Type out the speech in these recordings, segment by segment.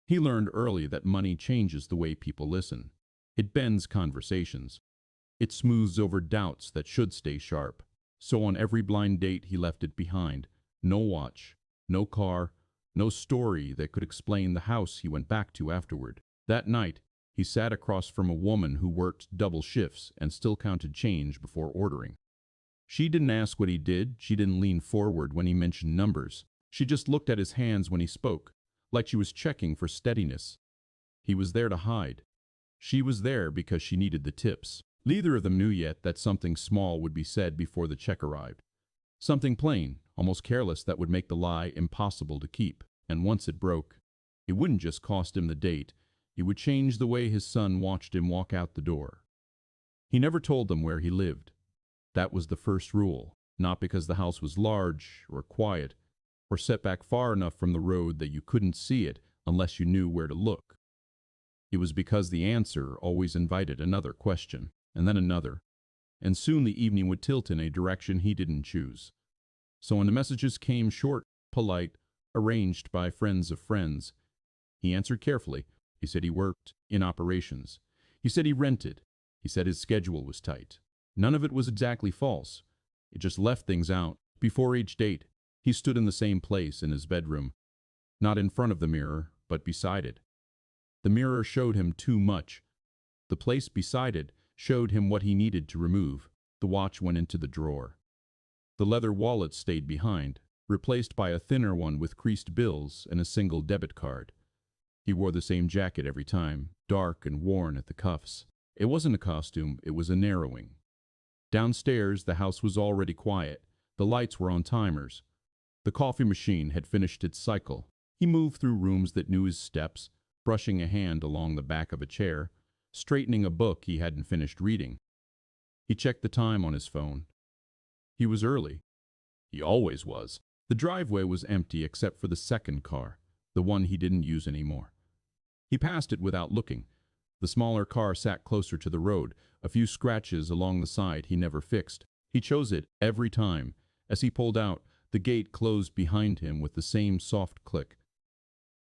He learned early that money changes the way people listen. It bends conversations. It smooths over doubts that should stay sharp. So on every blind date he left it behind. No watch, no car, no story that could explain the house he went back to afterward. That night, he sat across from a woman who worked double shifts and still counted change before ordering. She didn't ask what he did, she didn't lean forward when he mentioned numbers. She just looked at his hands when he spoke, like she was checking for steadiness. He was there to hide. She was there because she needed the tips. Neither of them knew yet that something small would be said before the check arrived. Something plain, almost careless, that would make the lie impossible to keep. And once it broke, it wouldn't just cost him the date, it would change the way his son watched him walk out the door. He never told them where he lived. That was the first rule, not because the house was large or quiet or set back far enough from the road that you couldn't see it unless you knew where to look. It was because the answer always invited another question, and then another, and soon the evening would tilt in a direction he didn't choose. So when the messages came short, polite, arranged by friends of friends, he answered carefully. He said he worked in operations. He said he rented. He said his schedule was tight. None of it was exactly false. It just left things out. Before each date, he stood in the same place in his bedroom, not in front of the mirror, but beside it. The mirror showed him too much. The place beside it showed him what he needed to remove. The watch went into the drawer. The leather wallet stayed behind, replaced by a thinner one with creased bills and a single debit card. He wore the same jacket every time, dark and worn at the cuffs. It wasn't a costume, it was a narrowing. Downstairs, the house was already quiet. The lights were on timers. The coffee machine had finished its cycle. He moved through rooms that knew his steps, brushing a hand along the back of a chair, straightening a book he hadn't finished reading. He checked the time on his phone. He was early. He always was. The driveway was empty except for the second car, the one he didn't use anymore. He passed it without looking. The smaller car sat closer to the road, a few scratches along the side he never fixed. He chose it every time. As he pulled out, the gate closed behind him with the same soft click.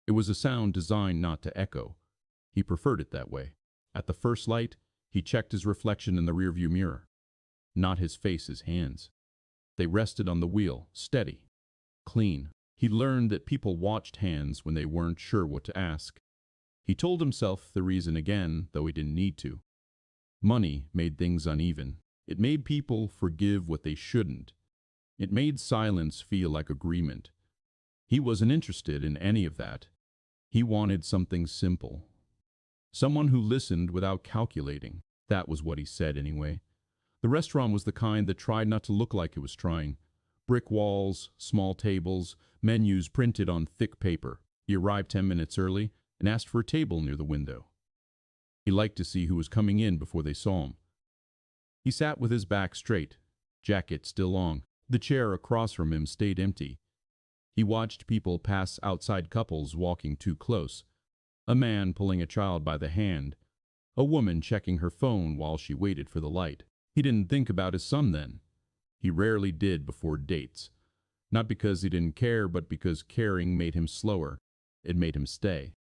It was a sound designed not to echo. He preferred it that way. At the first light, he checked his reflection in the rearview mirror. Not his face, his hands. They rested on the wheel, steady, clean. He learned that people watched hands when they weren't sure what to ask. He told himself the reason again, though he didn't need to. Money made things uneven. It made people forgive what they shouldn't. It made silence feel like agreement. He wasn't interested in any of that. He wanted something simple. Someone who listened without calculating. That was what he said anyway. The restaurant was the kind that tried not to look like it was trying. Brick walls, small tables, menus printed on thick paper. He arrived 10 minutes early and asked for a table near the window. He liked to see who was coming in before they saw him. He sat with his back straight, jacket still on. The chair across from him stayed empty. He watched people pass outside, couples walking too close, a man pulling a child by the hand, a woman checking her phone while she waited for the light. He didn't think about his son then. He rarely did before dates. Not because he didn't care, but because caring made him slower. It made him stay.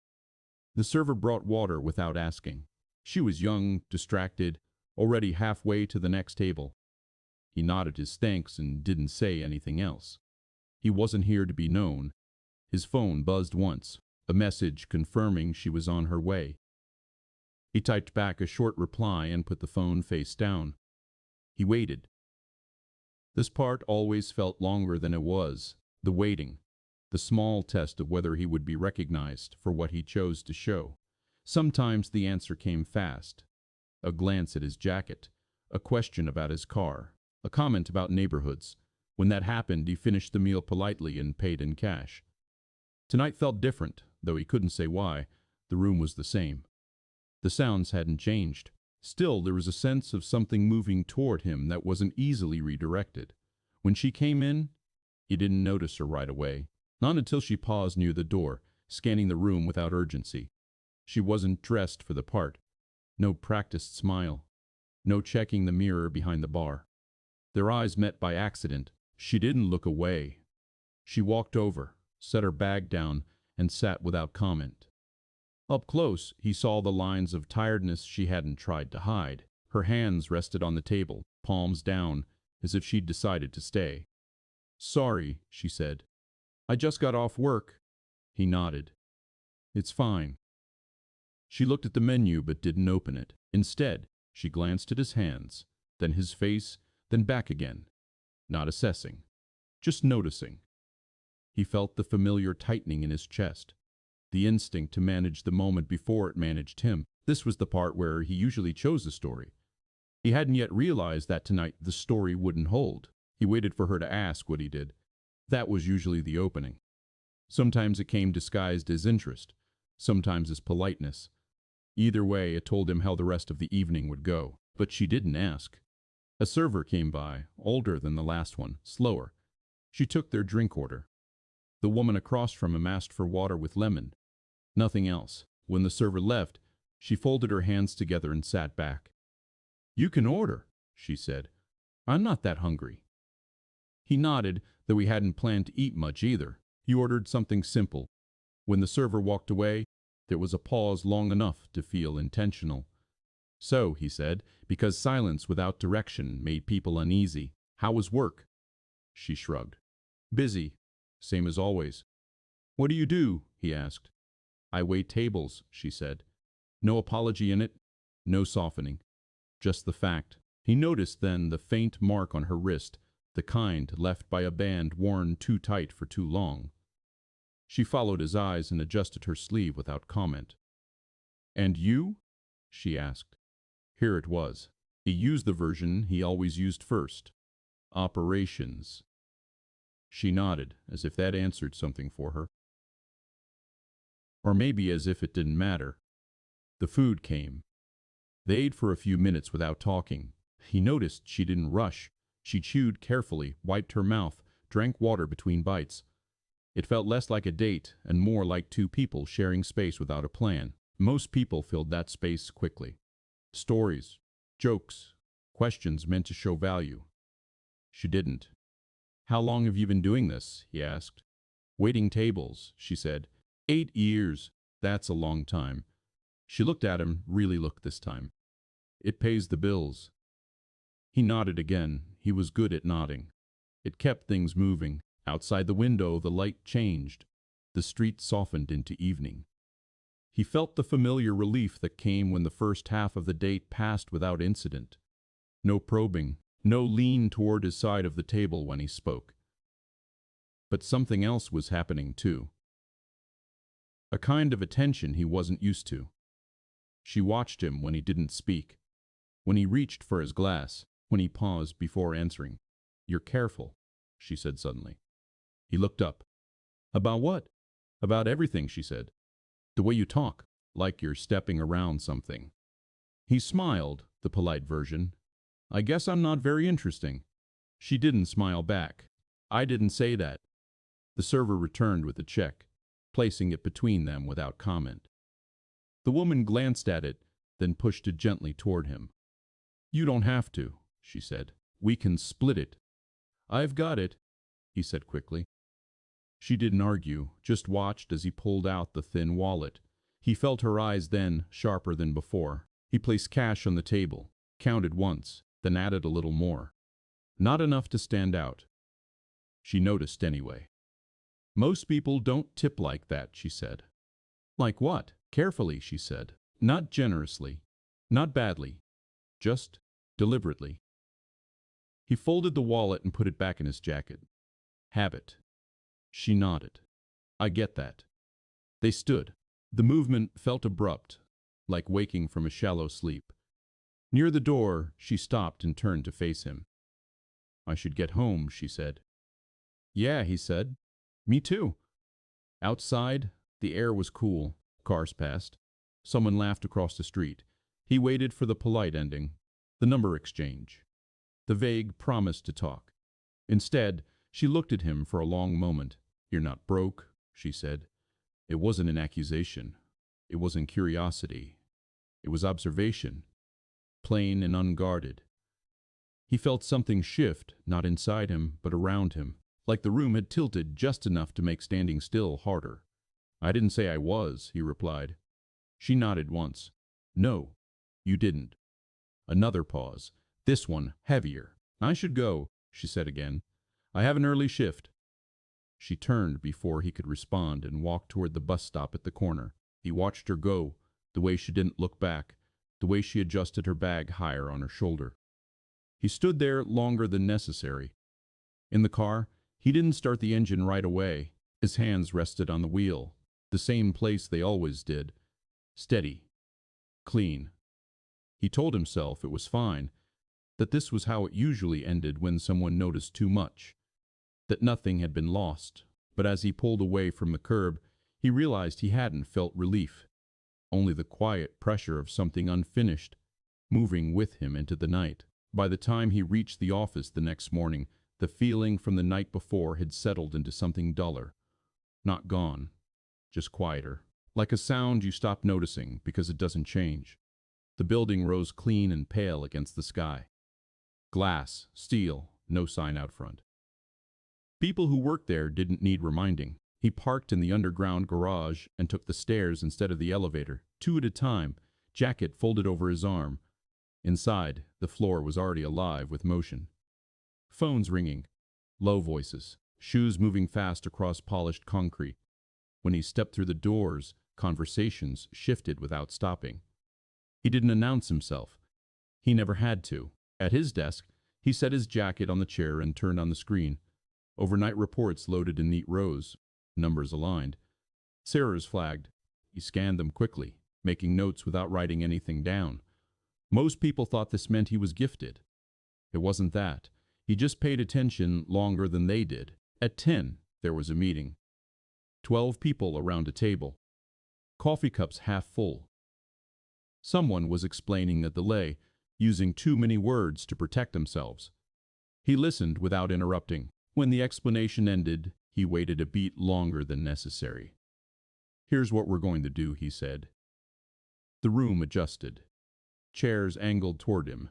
The server brought water without asking. She was young, distracted, already halfway to the next table. He nodded his thanks and didn't say anything else. He wasn't here to be known. His phone buzzed once, a message confirming she was on her way. He typed back a short reply and put the phone face down. He waited. This part always felt longer than it was, the waiting, the small test of whether he would be recognized for what he chose to show. Sometimes the answer came fast. A glance at his jacket, a question about his car, a comment about neighborhoods. When that happened, he finished the meal politely and paid in cash. Tonight felt different, though he couldn't say why. The room was the same. The sounds hadn't changed. Still, there was a sense of something moving toward him that wasn't easily redirected. When she came in, he didn't notice her right away. Not until she paused near the door, scanning the room without urgency. She wasn't dressed for the part. No practiced smile. No checking the mirror behind the bar. Their eyes met by accident. She didn't look away. She walked over, set her bag down, and sat without comment. Up close, he saw the lines of tiredness she hadn't tried to hide. Her hands rested on the table, palms down, as if she'd decided to stay. "Sorry," she said. "I just got off work." He nodded. "It's fine." She looked at the menu but didn't open it. Instead, she glanced at his hands, then his face, then back again. Not assessing, just noticing. He felt the familiar tightening in his chest, the instinct to manage the moment before it managed him. This was the part where he usually chose the story. He hadn't yet realized that tonight the story wouldn't hold. He waited for her to ask what he did. That was usually the opening. Sometimes it came disguised as interest, sometimes as politeness. Either way, it told him how the rest of the evening would go. But she didn't ask. A server came by, older than the last one, slower. She took their drink order. The woman across from him asked for water with lemon. Nothing else. When the server left, she folded her hands together and sat back. "You can order," she said. "I'm not that hungry." He nodded, though he hadn't planned to eat much either. He ordered something simple. When the server walked away, there was a pause long enough to feel intentional. "So," he said, because silence without direction made people uneasy, "how was work?" She shrugged. "Busy. Same as always." "What do you do?" he asked. "I wait tables," she said. No apology in it, no softening. Just the fact. He noticed then the faint mark on her wrist, the kind left by a band worn too tight for too long. She followed his eyes and adjusted her sleeve without comment. "And you?" she asked. Here it was. He used the version he always used first. "Operations." She nodded, as if that answered something for her. Or maybe as if it didn't matter. The food came. They ate for a few minutes without talking. He noticed she didn't rush. She chewed carefully, wiped her mouth, drank water between bites. It felt less like a date and more like two people sharing space without a plan. Most people filled that space quickly. Stories, jokes, questions meant to show value. She didn't. "How long have you been doing this?" he asked. "Waiting tables," she said. 8 years. That's a long time." She looked at him, really looked this time. "It pays the bills." He nodded again. He was good at nodding. It kept things moving. Outside the window, the light changed. The street softened into evening. He felt the familiar relief that came when the first half of the date passed without incident. No probing, no lean toward his side of the table when he spoke. But something else was happening too. A kind of attention he wasn't used to. She watched him when he didn't speak, when he reached for his glass, when he paused before answering. "You're careful," she said suddenly. He looked up. "About what?" "About everything," she said. "The way you talk, like you're stepping around something." He smiled, the polite version. "I guess I'm not very interesting." She didn't smile back. "I didn't say that." The server returned with the check, placing it between them without comment. The woman glanced at it, then pushed it gently toward him. "You don't have to," she said. "We can split it." "I've got it," he said quickly. She didn't argue, just watched as he pulled out the thin wallet. He felt her eyes then, sharper than before. He placed cash on the table, counted once, then added a little more. Not enough to stand out. She noticed anyway. "Most people don't tip like that," she said. "Like what?" "Carefully," she said. "Not generously. Not badly. Just deliberately." He folded the wallet and put it back in his jacket. "Habit." She nodded. "I get that." They stood. The movement felt abrupt, like waking from a shallow sleep. Near the door, she stopped and turned to face him. "I should get home," she said. "Yeah," he said. "Me too." Outside, the air was cool. Cars passed. Someone laughed across the street. He waited for the polite ending, the number exchange, the vague promise to talk. Instead, she looked at him for a long moment. "You're not broke," she said. It wasn't an accusation. It wasn't curiosity. It was observation, plain and unguarded. He felt something shift, not inside him, but around him, like the room had tilted just enough to make standing still harder. "I didn't say I was," he replied. She nodded once. No, you didn't. Another pause. This one heavier. I should go, she said again. I have an early shift. She turned before he could respond and walked toward the bus stop at the corner. He watched her go, the way she didn't look back, the way she adjusted her bag higher on her shoulder. He stood there longer than necessary. In the car, he didn't start the engine right away. His hands rested on the wheel, the same place they always did. Steady. Clean. He told himself it was fine, that this was how it usually ended when someone noticed too much, that nothing had been lost. But as he pulled away from the curb, he realized he hadn't felt relief, only the quiet pressure of something unfinished, moving with him into the night. By the time he reached the office the next morning, the feeling from the night before had settled into something duller. Not gone, just quieter. Like a sound you stop noticing because it doesn't change. The building rose clean and pale against the sky. Glass, steel, no sign out front. People who worked there didn't need reminding. He parked in the underground garage and took the stairs instead of the elevator, 2 at a time, jacket folded over his arm. Inside, the floor was already alive with motion. Phones ringing, low voices, shoes moving fast across polished concrete. When he stepped through the doors, conversations shifted without stopping. He didn't announce himself. He never had to. At his desk, he set his jacket on the chair and turned on the screen. Overnight reports loaded in neat rows, numbers aligned. Errors flagged. He scanned them quickly, making notes without writing anything down. Most people thought this meant he was gifted. It wasn't that. He just paid attention longer than they did. At 10, there was a meeting. 12 people around a table. Coffee cups half full. Someone was explaining a delay, using too many words to protect themselves. He listened without interrupting. When the explanation ended, he waited a beat longer than necessary. Here's what we're going to do, he said. The room adjusted. Chairs angled toward him.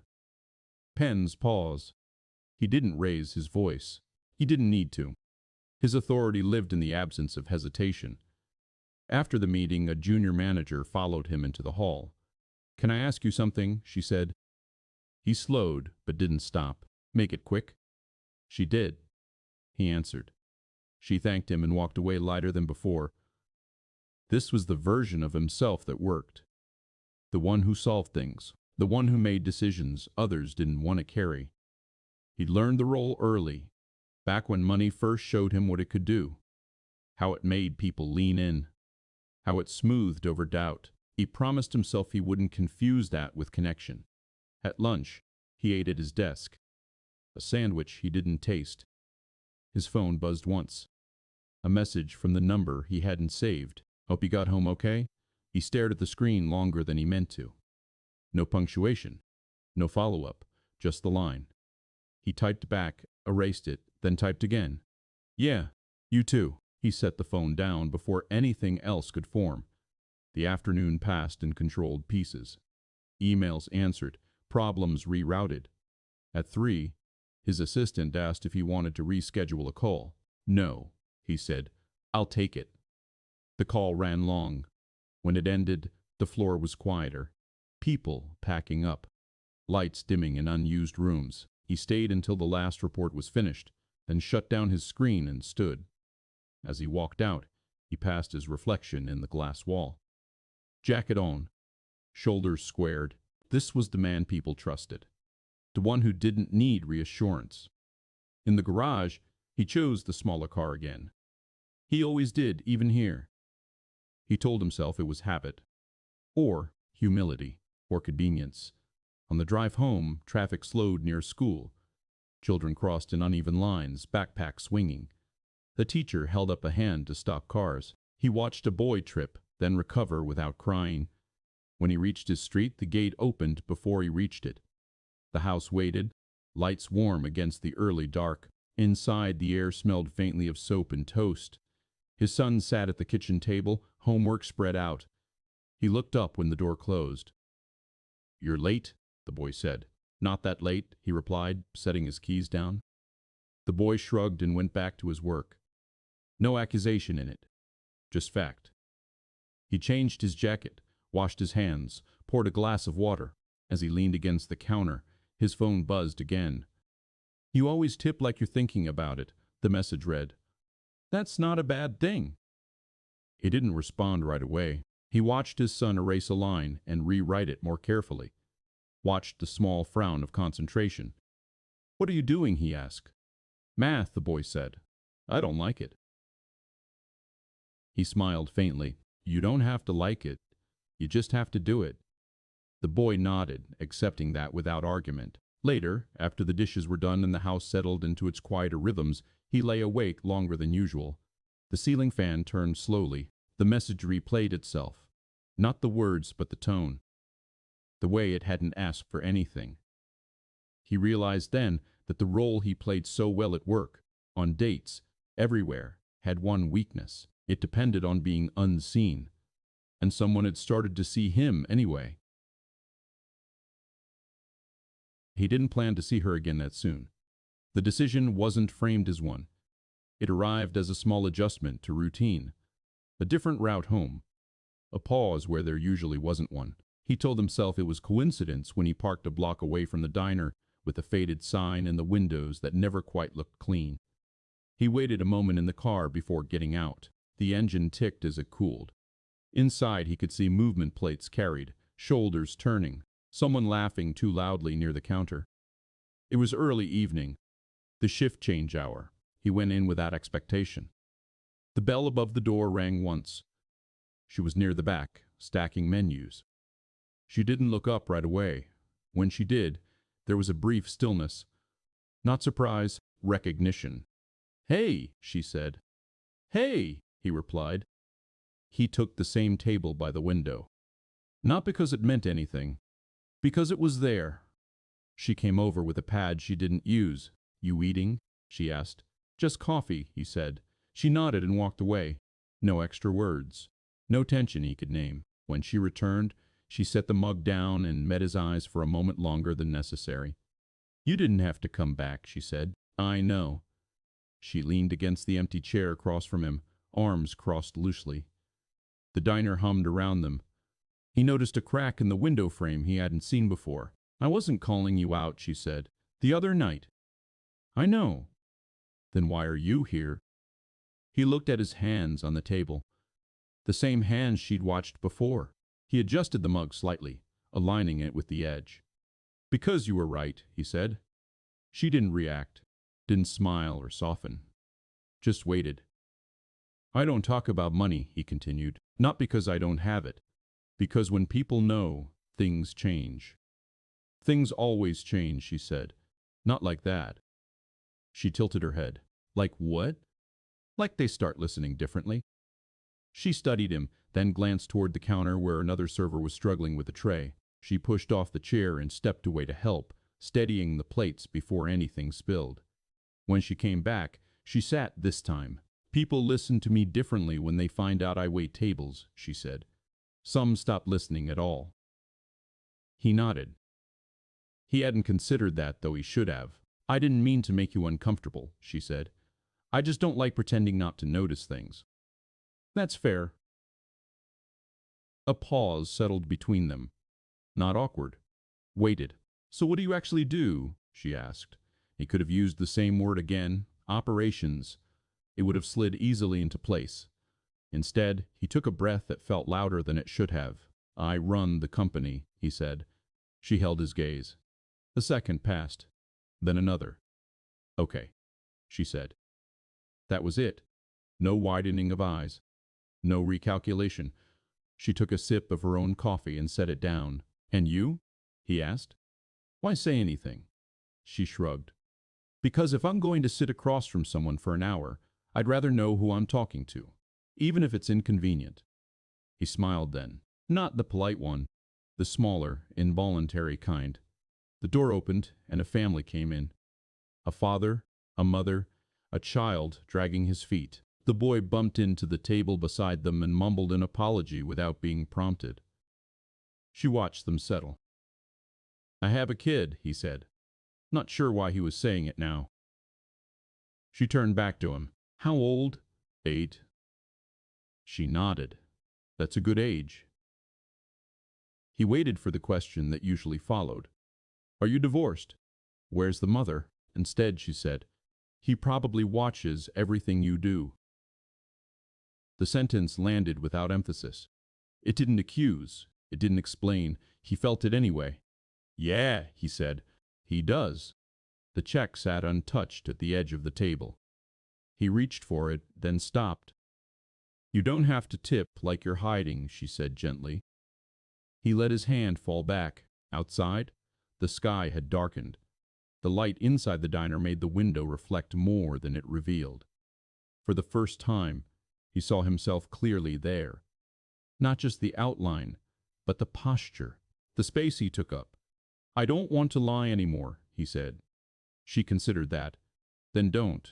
Pens paused. He didn't raise his voice. He didn't need to. His authority lived in the absence of hesitation. After the meeting, a junior manager followed him into the hall. Can I ask you something? She said. He slowed, but didn't stop. Make it quick. She did. He answered. She thanked him and walked away lighter than before. This was the version of himself that worked. The one who solved things. The one who made decisions others didn't want to carry. He'd learned the role early, back when money first showed him what it could do. How it made people lean in. How it smoothed over doubt. He promised himself he wouldn't confuse that with connection. At lunch, he ate at his desk. A sandwich he didn't taste. His phone buzzed once. A message from the number he hadn't saved. Hope you got home okay? He stared at the screen longer than he meant to. No punctuation. No follow-up. Just the line. He typed back, erased it, then typed again. Yeah, you too. He set the phone down before anything else could form. The afternoon passed in controlled pieces. Emails answered, problems rerouted. At 3, his assistant asked if he wanted to reschedule a call. No, he said. I'll take it. The call ran long. When it ended, the floor was quieter. People packing up. Lights dimming in unused rooms. He stayed until the last report was finished, then shut down his screen and stood. As he walked out, he passed his reflection in the glass wall. Jacket on. Shoulders squared. This was the man people trusted. The one who didn't need reassurance. In the garage, he chose the smaller car again. He always did, even here. He told himself it was habit. Or humility. Or convenience. On the drive home, traffic slowed near school. Children crossed in uneven lines, backpacks swinging. The teacher held up a hand to stop cars. He watched a boy trip, then recover without crying. When he reached his street, the gate opened before he reached it. The house waited, lights warm against the early dark. Inside, the air smelled faintly of soap and toast. His son sat at the kitchen table, homework spread out. He looked up when the door closed. You're late, the boy said. Not that late, he replied, setting his keys down. The boy shrugged and went back to his work. No accusation in it, just fact. He changed his jacket, washed his hands, poured a glass of water. As he leaned against the counter, his phone buzzed again. "You always tip like you're thinking about it," the message read. "That's not a bad thing." He didn't respond right away. He watched his son erase a line and rewrite it more carefully. Watched the small frown of concentration. "What are you doing?" he asked. "Math," the boy said. "I don't like it." He smiled faintly. "You don't have to like it. You just have to do it." The boy nodded, accepting that without argument. Later, after the dishes were done and the house settled into its quieter rhythms, he lay awake longer than usual. The ceiling fan turned slowly. The message replayed itself. Not the words, but the tone. The way it hadn't asked for anything. He realized then that the role he played so well at work, on dates, everywhere, had one weakness. It depended on being unseen. And someone had started to see him anyway. He didn't plan to see her again that soon. The decision wasn't framed as one. It arrived as a small adjustment to routine. A different route home. A pause where there usually wasn't one. He told himself it was coincidence when he parked a block away from the diner with a faded sign and the windows that never quite looked clean. He waited a moment in the car before getting out. The engine ticked as it cooled. Inside he could see movement plates carried, shoulders turning, someone laughing too loudly near the counter. It was early evening, the shift change hour. He went in without expectation. The bell above the door rang once. She was near the back, stacking menus. She didn't look up right away. When she did, there was a brief stillness. Not surprise, recognition. "Hey," she said. "Hey," he replied. He took the same table by the window. Not because it meant anything, because it was there. She came over with a pad she didn't use. "You eating?" she asked. "Just coffee," he said. She nodded and walked away. No extra words. No tension he could name. When she returned, she set the mug down and met his eyes for a moment longer than necessary. "You didn't have to come back," she said. "I know." She leaned against the empty chair across from him, arms crossed loosely. The diner hummed around them. He noticed a crack in the window frame he hadn't seen before. "I wasn't calling you out," she said. "The other night." "I know." "Then why are you here?" He looked at his hands on the table. The same hands she'd watched before. He adjusted the mug slightly, aligning it with the edge. "Because you were right," he said. She didn't react, didn't smile or soften. Just waited. "I don't talk about money," he continued. "Not because I don't have it. Because when people know, things change." "Things always change," she said. "Not like that." She tilted her head. "Like what?" "Like they start listening differently." She studied him, then glanced toward the counter where another server was struggling with a tray. She pushed off the chair and stepped away to help, steadying the plates before anything spilled. When she came back, she sat this time. "People listen to me differently when they find out I wait tables," she said. "Some stop listening at all." He nodded. He hadn't considered that, though he should have. "I didn't mean to make you uncomfortable," she said. "I just don't like pretending not to notice things." "That's fair." A pause settled between them. Not awkward. Waited. "So what do you actually do?" she asked. He could have used the same word again. Operations. It would have slid easily into place. Instead, he took a breath that felt louder than it should have. "I run the company," he said. She held his gaze. A second passed. Then another. "Okay," she said. That was it. No widening of eyes. No recalculation. She took a sip of her own coffee and set it down. "And you?" he asked. "Why say anything?" She shrugged. "Because if I'm going to sit across from someone for an hour, I'd rather know who I'm talking to, even if it's inconvenient." He smiled then. Not the polite one, the smaller, involuntary kind. The door opened and a family came in. A father, a mother, a child dragging his feet. The boy bumped into the table beside them and mumbled an apology without being prompted. She watched them settle. "I have a kid," he said. Not sure why he was saying it now. She turned back to him. "How old?" "8." She nodded. "That's a good age." He waited for the question that usually followed. Are you divorced? Where's the mother? Instead, she said, he probably watches everything you do. The sentence landed without emphasis. It didn't accuse. It didn't explain. He felt it anyway. Yeah, he said. He does. The check sat untouched at the edge of the table. He reached for it, then stopped. You don't have to tip like you're hiding, she said gently. He let his hand fall back. Outside, the sky had darkened. The light inside the diner made the window reflect more than it revealed. For the first time, he saw himself clearly there. Not just the outline, but the posture, the space he took up. I don't want to lie anymore, he said. She considered that. Then don't.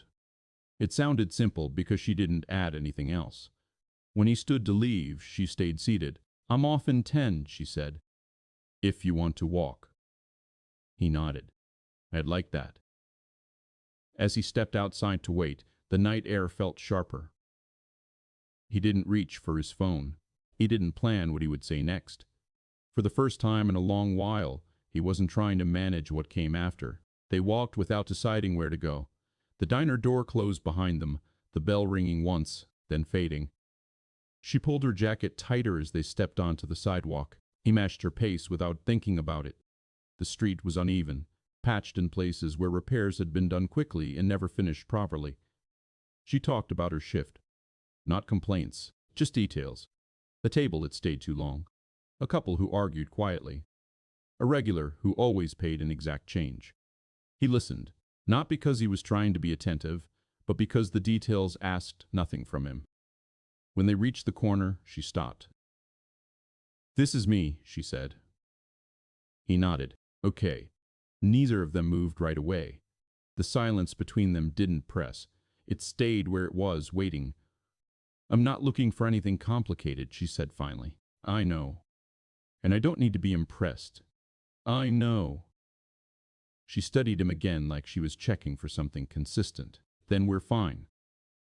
It sounded simple because she didn't add anything else. When he stood to leave, she stayed seated. I'm off in 10, she said. If you want to walk. He nodded. I'd like that. As he stepped outside to wait, the night air felt sharper. He didn't reach for his phone. He didn't plan what he would say next. For the first time in a long while, he wasn't trying to manage what came after. They walked without deciding where to go. The diner door closed behind them, the bell ringing once, then fading. She pulled her jacket tighter as they stepped onto the sidewalk. He matched her pace without thinking about it. The street was uneven, patched in places where repairs had been done quickly and never finished properly. She talked about her shift. Not complaints, just details. The table had stayed too long. A couple who argued quietly. A regular who always paid an exact change. He listened, not because he was trying to be attentive, but because the details asked nothing from him. When they reached the corner, she stopped. This is me, she said. He nodded. Okay. Neither of them moved right away. The silence between them didn't press. It stayed where it was, waiting. I'm not looking for anything complicated, she said finally. I know. And I don't need to be impressed. I know. She studied him again like she was checking for something consistent. Then we're fine.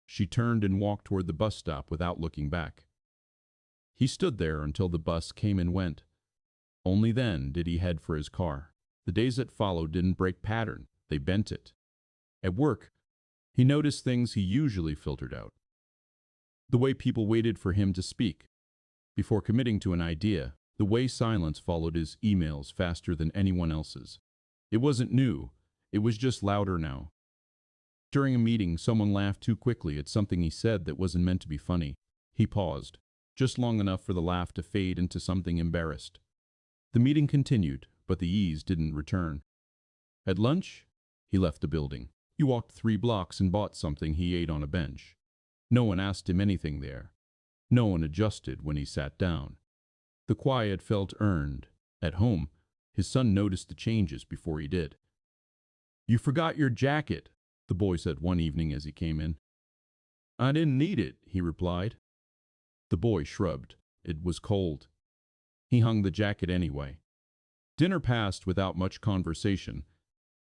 She turned and walked toward the bus stop without looking back. He stood there until the bus came and went. Only then did he head for his car. The days that followed didn't break pattern, they bent it. At work, he noticed things he usually filtered out. The way people waited for him to speak. Before committing to an idea, the way silence followed his emails faster than anyone else's. It wasn't new, it was just louder now. During a meeting, someone laughed too quickly at something he said that wasn't meant to be funny. He paused, just long enough for the laugh to fade into something embarrassed. The meeting continued, but the ease didn't return. At lunch, he left the building. He walked 3 blocks and bought something he ate on a bench. No one asked him anything there. No one adjusted when he sat down. The quiet felt earned. At home, his son noticed the changes before he did. You forgot your jacket, the boy said one evening as he came in. I didn't need it, he replied. The boy shrugged. It was cold. He hung the jacket anyway. Dinner passed without much conversation.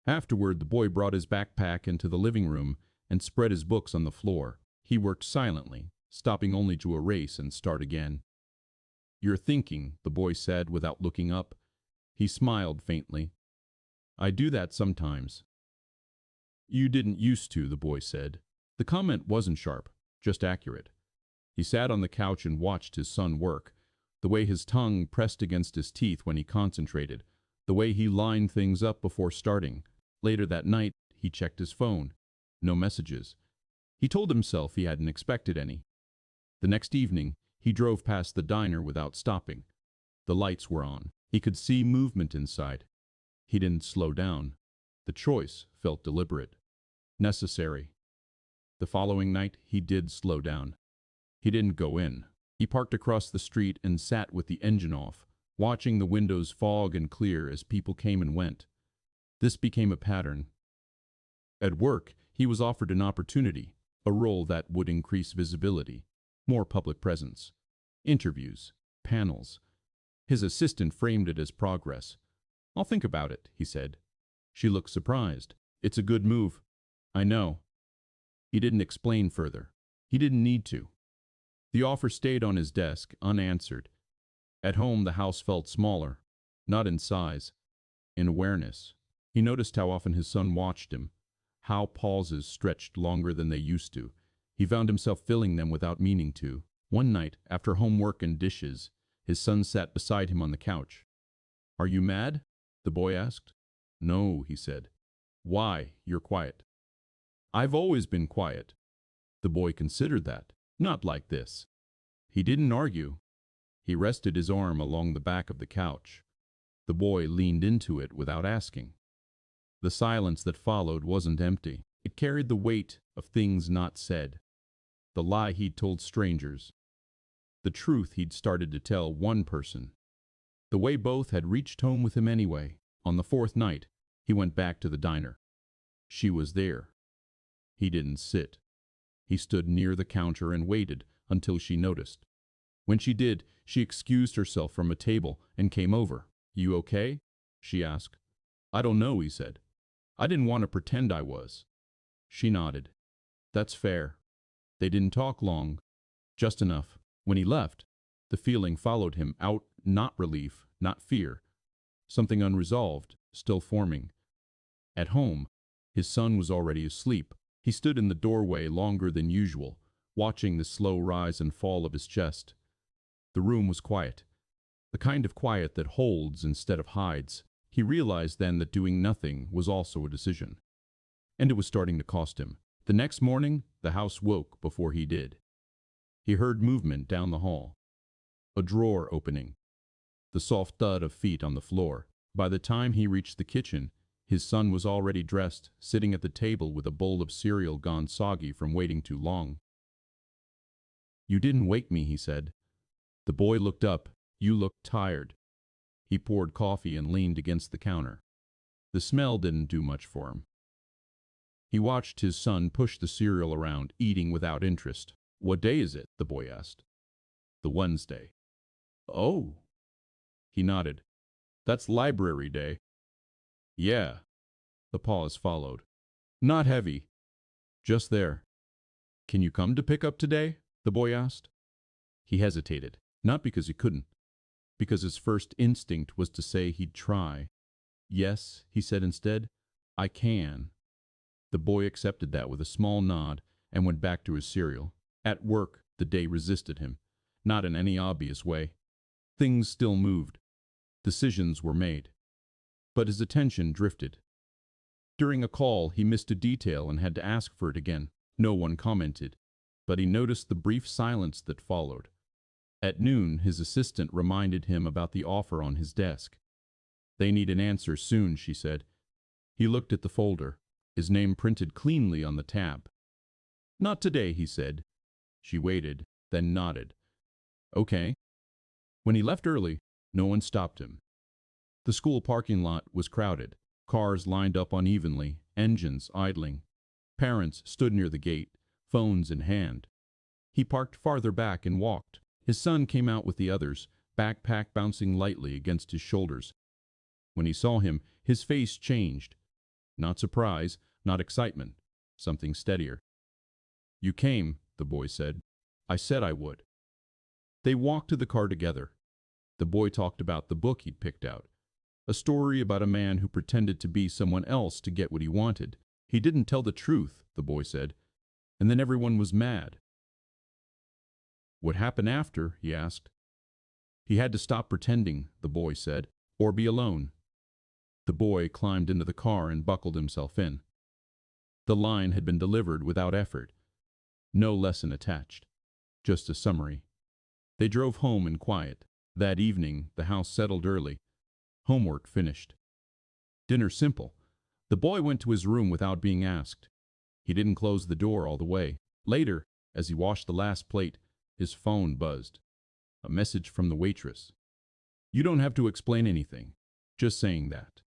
Afterward, the boy brought his backpack into the living room and spread his books on the floor. He worked silently, stopping only to erase and start again. You're thinking, the boy said without looking up. He smiled faintly. I do that sometimes. You didn't used to, the boy said. The comment wasn't sharp, just accurate. He sat on the couch and watched his son work, the way his tongue pressed against his teeth when he concentrated, the way he lined things up before starting. Later that night, he checked his phone. No messages. He told himself he hadn't expected any. The next evening, he drove past the diner without stopping. The lights were on. He could see movement inside. He didn't slow down. The choice felt deliberate, necessary. The following night, he did slow down. He didn't go in. He parked across the street and sat with the engine off, watching the windows fog and clear as people came and went. This became a pattern. At work, he was offered an opportunity, a role that would increase visibility, more public presence, interviews, panels. His assistant framed it as progress. I'll think about it, he said. She looked surprised. It's a good move. I know. He didn't explain further. He didn't need to. The offer stayed on his desk, unanswered. At home, the house felt smaller, not in size, in awareness. He noticed how often his son watched him, how pauses stretched longer than they used to. He found himself filling them without meaning to. One night, after homework and dishes, his son sat beside him on the couch. "Are you mad?" the boy asked. "No," he said. "Why? You're quiet." "I've always been quiet." The boy considered that. Not like this. He didn't argue. He rested his arm along the back of the couch. The boy leaned into it without asking. The silence that followed wasn't empty. It carried the weight of things not said. The lie he'd told strangers. The truth he'd started to tell one person. The way both had reached home with him anyway. On the fourth night, he went back to the diner. She was there. He didn't sit. He stood near the counter and waited until she noticed. When she did, she excused herself from a table and came over. "You okay?" she asked. "I don't know," he said. "I didn't want to pretend I was." She nodded. "That's fair." They didn't talk long, just enough. When he left, the feeling followed him out, not relief, not fear. Something unresolved, still forming. At home, his son was already asleep. He stood in the doorway longer than usual, watching the slow rise and fall of his chest. The room was quiet, the kind of quiet that holds instead of hides. He realized then that doing nothing was also a decision. And it was starting to cost him. The next morning, the house woke before he did. He heard movement down the hall. A drawer opening. The soft thud of feet on the floor. By the time he reached the kitchen, his son was already dressed, sitting at the table with a bowl of cereal gone soggy from waiting too long. "You didn't wake me," he said. The boy looked up. "You looked tired." He poured coffee and leaned against the counter. The smell didn't do much for him. He watched his son push the cereal around, eating without interest. "What day is it?" the boy asked. "The Wednesday." "Oh." He nodded. "That's library day." "Yeah." The pause followed. "Not heavy. Just there." "Can you come to pick up today?" the boy asked. He hesitated, not because he couldn't, because his first instinct was to say he'd try. "Yes," he said instead, "I can." The boy accepted that with a small nod and went back to his cereal. At work, the day resisted him, not in any obvious way. Things still moved. Decisions were made. But his attention drifted. During a call, he missed a detail and had to ask for it again. No one commented, but he noticed the brief silence that followed. At noon, his assistant reminded him about the offer on his desk. "They need an answer soon," she said. He looked at the folder, his name printed cleanly on the tab. "Not today," he said. She waited, then nodded. "Okay." When he left early, no one stopped him. The school parking lot was crowded. Cars lined up unevenly, engines idling. Parents stood near the gate, phones in hand. He parked farther back and walked. His son came out with the others, backpack bouncing lightly against his shoulders. When he saw him, his face changed. Not surprise, not excitement, something steadier. "You came," the boy said. "I said I would." They walked to the car together. The boy talked about the book he'd picked out. A story about a man who pretended to be someone else to get what he wanted. He didn't tell the truth, the boy said, and then everyone was mad. "What happened after?" he asked. "He had to stop pretending," the boy said, "or be alone." The boy climbed into the car and buckled himself in. The line had been delivered without effort. No lesson attached, just a summary. They drove home in quiet. That evening, the house settled early. Homework finished. Dinner simple. The boy went to his room without being asked. He didn't close the door all the way. Later, as he washed the last plate, his phone buzzed. A message from the waitress. "You don't have to explain anything. Just saying that."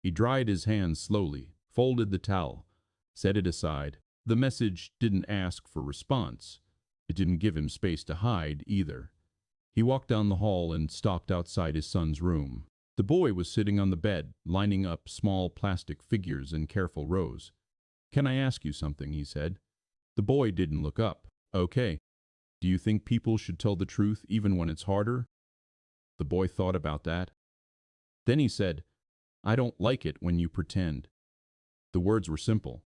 He dried his hands slowly, folded the towel, set it aside. The message didn't ask for response. It didn't give him space to hide either. He walked down the hall and stopped outside his son's room. The boy was sitting on the bed, lining up small plastic figures in careful rows. "Can I ask you something?" he said. The boy didn't look up. "Okay. Do you think people should tell the truth even when it's harder?" The boy thought about that. Then he said, "I don't like it when you pretend." The words were simple.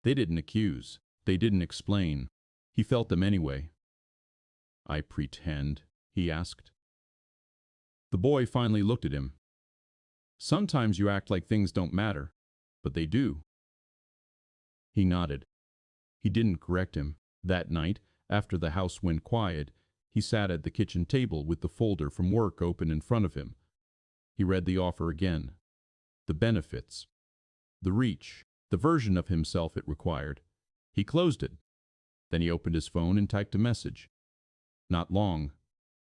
They didn't accuse. They didn't explain. He felt them anyway. "I pretend?" he asked. The boy finally looked at him. "Sometimes you act like things don't matter, but they do." He nodded. He didn't correct him. That night, after the house went quiet, he sat at the kitchen table with the folder from work open in front of him. He read the offer again. The benefits. The reach. The version of himself it required. He closed it. Then he opened his phone and typed a message. Not long.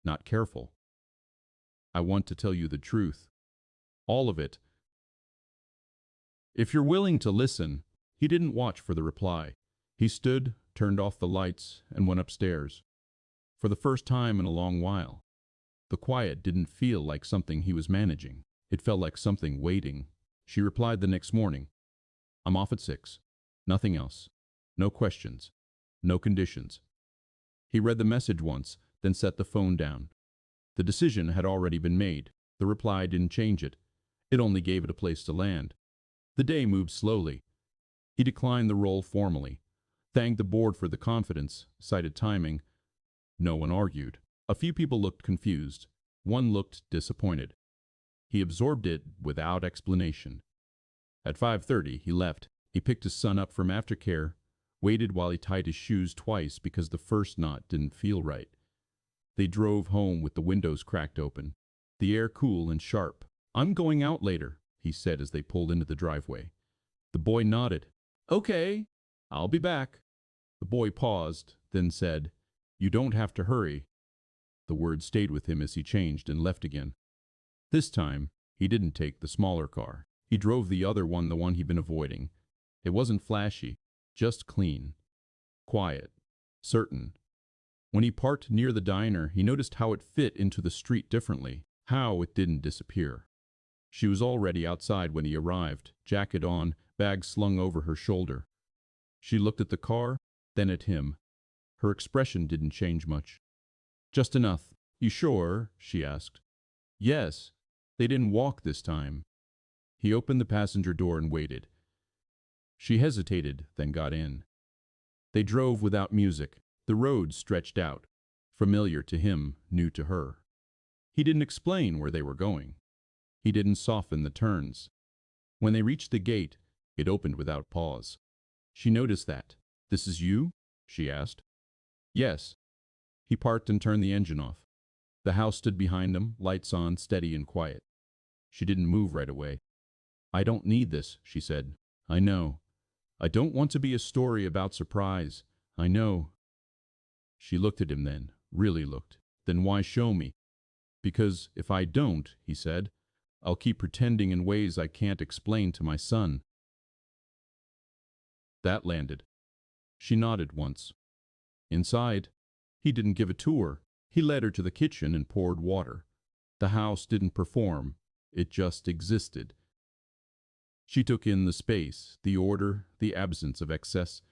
Not careful. "I want to tell you the truth. All of it. If you're willing to listen." He didn't watch for the reply. He stood, turned off the lights, and went upstairs. For the first time in a long while, the quiet didn't feel like something he was managing. It felt like something waiting. She replied the next morning, "I'm off at 6. Nothing else. No questions. No conditions." He read the message once, then set the phone down. The decision had already been made. The reply didn't change it. It only gave it a place to land. The day moved slowly. He declined the role formally, thanked the board for the confidence, cited timing. No one argued. A few people looked confused. One looked disappointed. He absorbed it without explanation. At 5:30, he left. He picked his son up from aftercare, waited while he tied his shoes twice because the first knot didn't feel right. They drove home with the windows cracked open, the air cool and sharp. "I'm going out later," he said as they pulled into the driveway. The boy nodded. "Okay, I'll be back." The boy paused, then said, "You don't have to hurry." The word stayed with him as he changed and left again. This time, he didn't take the smaller car. He drove the other one, the one he'd been avoiding. It wasn't flashy, just clean, quiet, certain. When he parked near the diner, he noticed how it fit into the street differently, how it didn't disappear. She was already outside when he arrived, jacket on, bag slung over her shoulder. She looked at the car, then at him. Her expression didn't change much. "Just enough. You sure?" she asked. "Yes." They didn't walk this time. He opened the passenger door and waited. She hesitated, then got in. They drove without music. The road stretched out, familiar to him, new to her. He didn't explain where they were going. He didn't soften the turns. When they reached the gate, it opened without pause. She noticed that. "This is you?" she asked. "Yes." He parked and turned the engine off. The house stood behind him, lights on, steady and quiet. She didn't move right away. "I don't need this," she said. "I know. I don't want to be a story about surprise. I know." She looked at him then, really looked. "Then why show me?" "Because if I don't," he said, "I'll keep pretending in ways I can't explain to my son." That landed. She nodded once. Inside, he didn't give a tour. He led her to the kitchen and poured water. The house didn't perform. It just existed. She took in the space, the order, the absence of excess.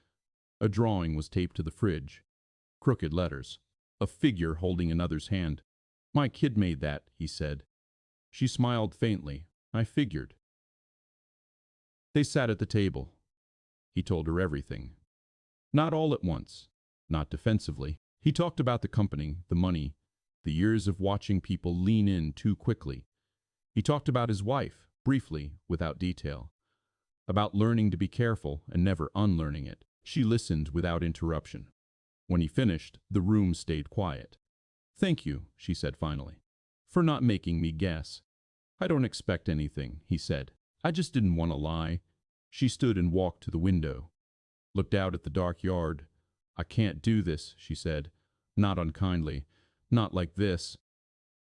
A drawing was taped to the fridge. Crooked letters. A figure holding another's hand. "My kid made that," he said. She smiled faintly. "I figured." They sat at the table. He told her everything. Not all at once. Not defensively. He talked about the company, the money, the years of watching people lean in too quickly. He talked about his wife, briefly, without detail. About learning to be careful and never unlearning it. She listened without interruption. When he finished, the room stayed quiet. "Thank you," she said finally, "for not making me guess." "I don't expect anything," he said. "I just didn't want to lie." She stood and walked to the window. Looked out at the dark yard. "I can't do this," she said. Not unkindly. "Not like this."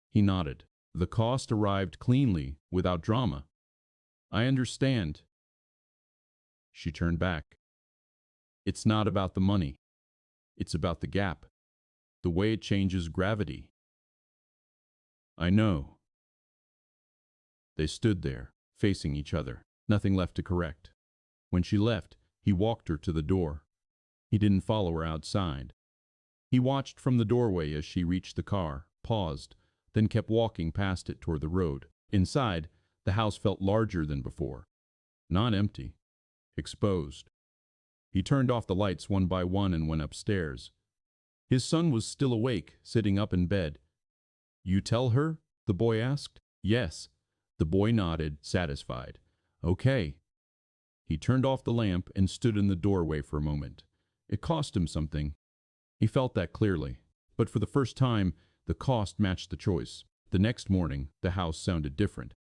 He nodded. The cost arrived cleanly, without drama. "I understand." She turned back. "It's not about the money. It's about the gap. The way it changes gravity." "I know." They stood there, facing each other, nothing left to correct. When she left, he walked her to the door. He didn't follow her outside. He watched from the doorway as she reached the car, paused, then kept walking past it toward the road. Inside, the house felt larger than before. Not empty. Exposed. He turned off the lights one by one and went upstairs. His son was still awake, sitting up in bed. "You tell her?" the boy asked. "Yes." The boy nodded, satisfied. "Okay." He turned off the lamp and stood in the doorway for a moment. It cost him something. He felt that clearly. But for the first time, the cost matched the choice. The next morning, the house sounded different.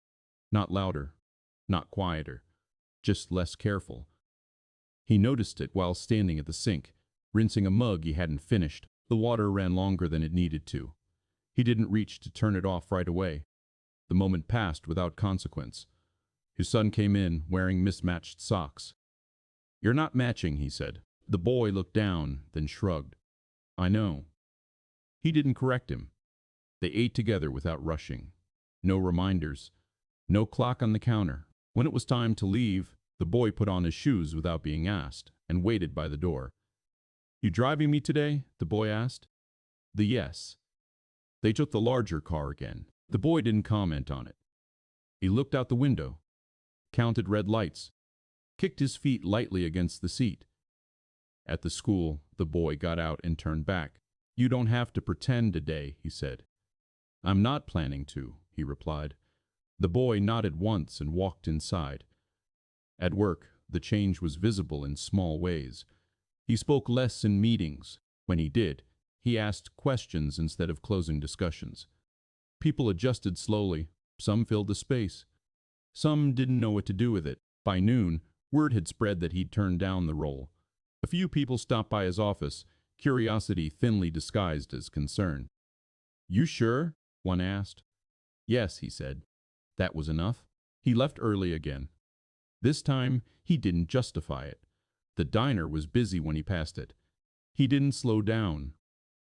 Not louder, not quieter, just less careful. He noticed it while standing at the sink, rinsing a mug he hadn't finished. The water ran longer than it needed to. He didn't reach to turn it off right away. The moment passed without consequence. His son came in, wearing mismatched socks. "You're not matching," he said. The boy looked down, then shrugged. "I know." He didn't correct him. They ate together without rushing. No reminders. No clock on the counter. When it was time to leave, the boy put on his shoes without being asked, and waited by the door. "You driving me today?" the boy asked. Yes. They took the larger car again. The boy didn't comment on it. He looked out the window, counted red lights, kicked his feet lightly against the seat. At the school, the boy got out and turned back. "You don't have to pretend today," he said. "I'm not planning to," he replied. The boy nodded once and walked inside. At work, the change was visible in small ways. He spoke less in meetings. When he did, he asked questions instead of closing discussions. People adjusted slowly. Some filled the space. Some didn't know what to do with it. By noon, word had spread that he'd turned down the role. A few people stopped by his office, curiosity thinly disguised as concern. "You sure?" one asked. "Yes," he said. That was enough. He left early again. This time, he didn't justify it. The diner was busy when he passed it. He didn't slow down.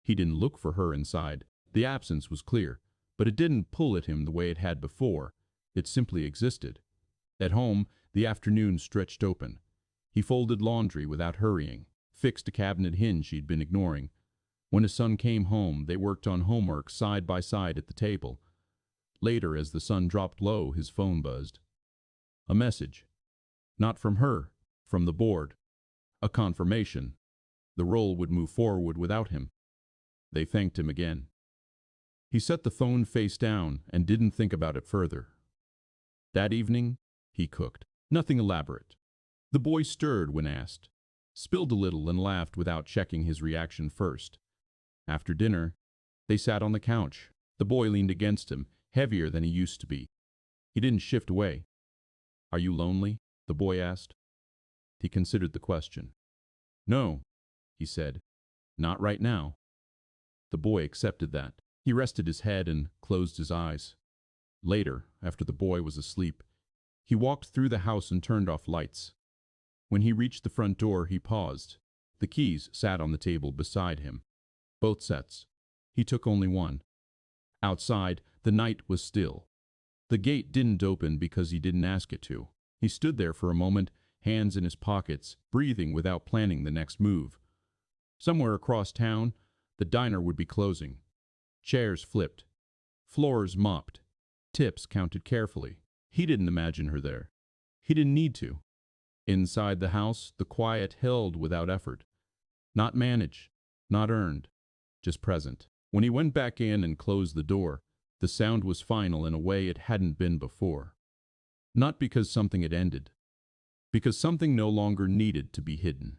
He didn't look for her inside. The absence was clear, but it didn't pull at him the way it had before. It simply existed. At home, the afternoon stretched open. He folded laundry without hurrying, fixed a cabinet hinge he'd been ignoring. When his son came home, they worked on homework side by side at the table. Later, as the sun dropped low, his phone buzzed. A message. Not from her, from the board. A confirmation. The role would move forward without him. They thanked him again. He set the phone face down and didn't think about it further. That evening, he cooked. Nothing elaborate. The boy stirred when asked, spilled a little and laughed without checking his reaction first. After dinner, they sat on the couch. The boy leaned against him, heavier than he used to be. He didn't shift away. "Are you lonely?" the boy asked. He considered the question. "No," he said. "Not right now." The boy accepted that. He rested his head and closed his eyes. Later, after the boy was asleep, he walked through the house and turned off lights. When he reached the front door, he paused. The keys sat on the table beside him. Both sets. He took only one. Outside, the night was still. The gate didn't open because he didn't ask it to. He stood there for a moment, hands in his pockets, breathing without planning the next move. Somewhere across town, the diner would be closing. Chairs flipped. Floors mopped. Tips counted carefully. He didn't imagine her there. He didn't need to. Inside the house, the quiet held without effort. Not managed, not earned, just present. When he went back in and closed the door, the sound was final in a way it hadn't been before. Not because something had ended, because something no longer needed to be hidden.